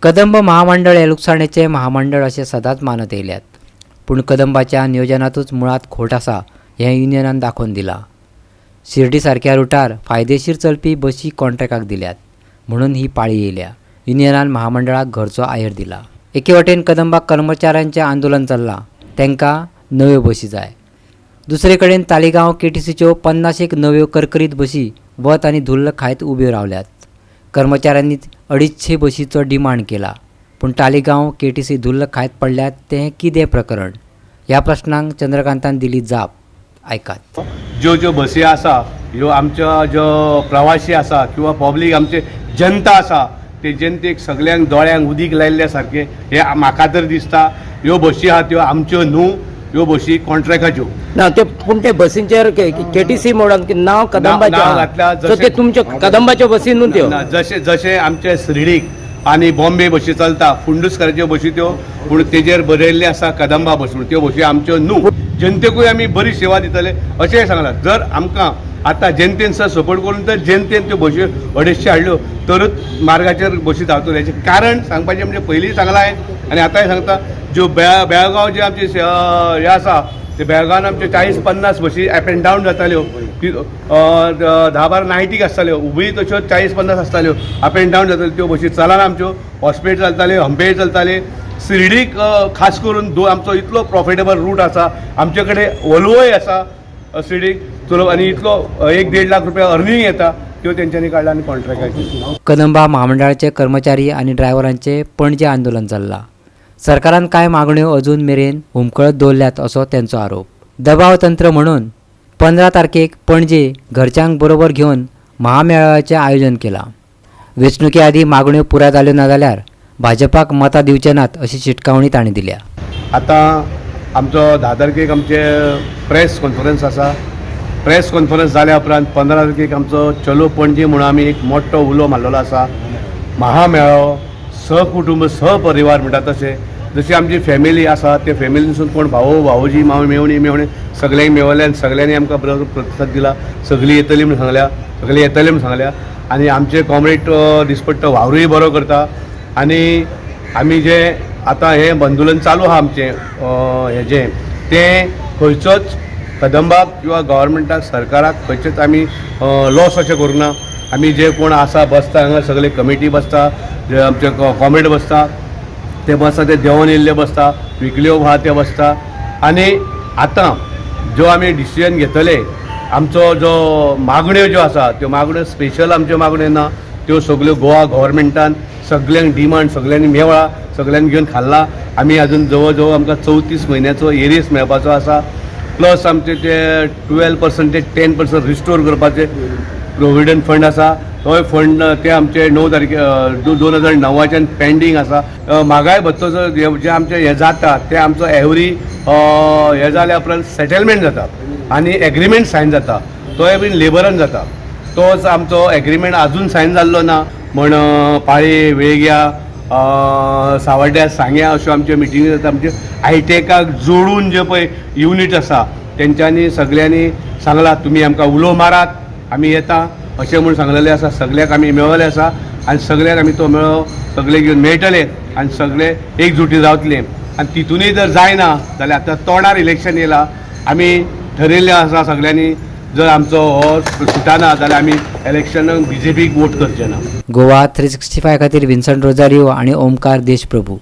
कदंब महामंडळ हे लुकसाणेचे महामंडळ असे सदांच मानत येयल्यात, पूण कदंबाच्या नियोजनातूच मुळात खोट आसा हें युनियनान दाखोवन दिलां. शिर्डी सारक्या रुटार फायदेशीर चलपी बसी कॉन्ट्रॅक्टाक दिल्यात म्हणून ही पाळी येयल्या. युनियनान महामंडळाक घरचो आयर दिला. एके वटेन कदंबाक कर्मचाऱ्यांचें आंदोलन चल्लां, तांकां नव्यो बसी जाय. दुसरे कडेन तालिगांव KTCच्यो 50 नव्यो करकरीत बसी वत आनी धुल्ल खायत उब्यो रावल्यात. कर्मचाऱ्यांनी 250 बसीचो डिमांड केला, पूण तालिगांव KTC धुल्ल खायत पडल्यात तें कितें प्रकरण? ह्या प्रश्नांक चंद्रकांतान दिली जाप. ऐकात. ज्यो बसी आसा ह्यो आमच्या जो प्रवासी आसा किंवा पब्लीक आमचे जनता आसा ते जनतेक सगळ्यांक दोळ्यांक उदीक लायिल्ल्या सारकें हे म्हाका तर दिसता. ह्यो बसी आहा त्यो आमच्यो न्हू, ह्यो बसी कॉन्ट्रॅक्टाच्यो ना. ते पूण ते बसींचेर KTC म्हणून नांव कदंबाचें, ते तुमच्यो कदंबाच्यो बसी न्हू त्यो. जशे जशे आमचे शिर्डीक आनी बॉम्बे बसी चलता, कुंडूसकराच्यो बसी त्यो, पूण तेजेर बरयल्लें आसा कदंबा बस म्हणून. त्यो बसी आमच्यो न्हू. जनतेकूय आमी बरी सेवा दितले अशेंय सांगलां. जर आमकां आतां जनतेन सपोर्ट करून तर जनतेन त्यो बसी 250 हाडल्यो तरच मार्गाचेर बसी धांवतल्यो. हेचें कारण सांगपाचें म्हणजे पयलींय सांगलां हांवें आनी आतांय सांगता. ज्यो बेळगांव जे आमचे हे आसा ते बेळगांवान आमच्यो 40-50 बसी अप एंड डावन जाताल्यो. 10-12 नायटीक आसताल्यो, उबय तश्यो 40-50 आसताल्यो अप एंड डावन जाताल्यो. त्यो बसी चलना आमच्यो. हॉस्पिटल चलताले, हंपे चलताले. शिर्डीक खास करून आमचो इतलो प्रॉफिटेबल रूट आसा. आमचे कडेन वल्वोय आसा शिर्डीक चलोवप आनी इतलो 1-1.5 लाख रुपया अर्निंग येता. त्यो तेंच्यांनी काडला आनी कॉन्ट्रॅक्टाची. कदंबा महामंडळाचे कर्मचारी आणि ड्रायव्हरांचे पणजे आंदोलन चल्लां. सरकारान कांय मागण्यो अजून मेरेन हुमकळत दवरल्यात असो त्यांचो आरोप. दबाव तंत्र म्हणून 15 तारखेक पणजे घरच्यांक बरोबर घेवन महामेळाव्याचें आयोजन केलां. वेंचणुके आदी मागण्यो पुराय जाल्यो ना जाल्यार भाजपाक मतां दिवचे नात अशी शिटकावणी तांणी दिल्या. आतां आमचो 10 तारखेक आमचे प्रेस कॉन्फरन्स आसा. प्रेस कॉन्फरन्स जाल्या उपरांत 15 तारखेक आमचो चलो पणजे म्हणून आमी एक मोठो उलो मारलेलो आसा. महामेळावो सहकुटुंब सहपरिवार म्हणटा तशें. जशी आमची फॅमिली आसा ते फॅमिलीसून कोण भावोजी मेवणी सगळ्यांक मेवले आनी सगळ्यांनी आमकां बरोबर प्रतिसाद दिला. सगळीं येतली म्हणून सांगल्या आनी आमचे कॉम्रेड दिसपट्टो वावरूय बरो करता. आनी आमी जे आतां हें आंदोलन चालू आहा आमचें हेजें तें खंयचोच कदंबाक किंवा गव्हर्मेंटाक सरकाराक खंयचेच आमी लॉस अशें करूं ना. आमी जे कोण आसा बसता हांगा सगळे कमिटी बसता, जे आमचे कॉम्रेड बसता ते बसता, ते देंवोन येयल्ले बसता, विकल्यो आहा ते बसता. आनी आतां ज्यो आमी डिसिजन घेतले आमचो जो मागण्यो ज्यो आसा त्यो मागण्यो स्पेशल आमच्यो मागण्यो ना. त्यो सगळ्यो गोवा गव्हर्मेंटान सगळ्यांक डिमांड सगळ्यांनी मेवळा, सगळ्यांनी घेवन खाल्ला. आमी अजून जवळ जवळ आमकां 34 म्हयन्याचो एरियस मेळपाचो आसा. प्लस आमचे ते 12% ते 10% रिस्टोर करपाचे प्रोविडंट फंड आसा. तो फंड ते आमचे 9 तारखे 2009च्यान पेंडींग आसा. म्हागाय भत्तोचो जे आमचे हे जाता ते आमचो एवरी हे जाल्या उपरांत सेटलमेंट जाता आनी एग्रीमेंट सायन जाता. तोय बीन लेबरान जाता. तोच आमचो एग्रीमेंट अजून सायन जाल्लो ना. म्हण पाळी वेळग्या सावड्ड्या सांग्या अश्यो आमच्यो मिटिंगी जाता. आमचे हायटेकाक जोडून जे पळय युनीट आसा तेंच्यांनी सगळ्यांनी सांगलां तुमी आमकां उलो मारात आमी येता अशें म्हूण सांगलेलें आसा. सगळ्याक आमी मेळ्ळेले आसा आनी सगळ्याक आमी तो मेळो सगळे घेवन मेळटले आनी सगळे एकजुटी जावतले. आनी तितूनय जर जायना जाल्यार आतां तोंडार इलेक्शन येयलां. आमी ठरयल्लें आसा सगळ्यांनी जर आमचो हो सुटाना जाल्यार आमी इलेक्शनाक BJPक वोट करचे ना. गोवा 365 खातीर विन्संट रोजारियो आणि ओमकार देशप्रभू.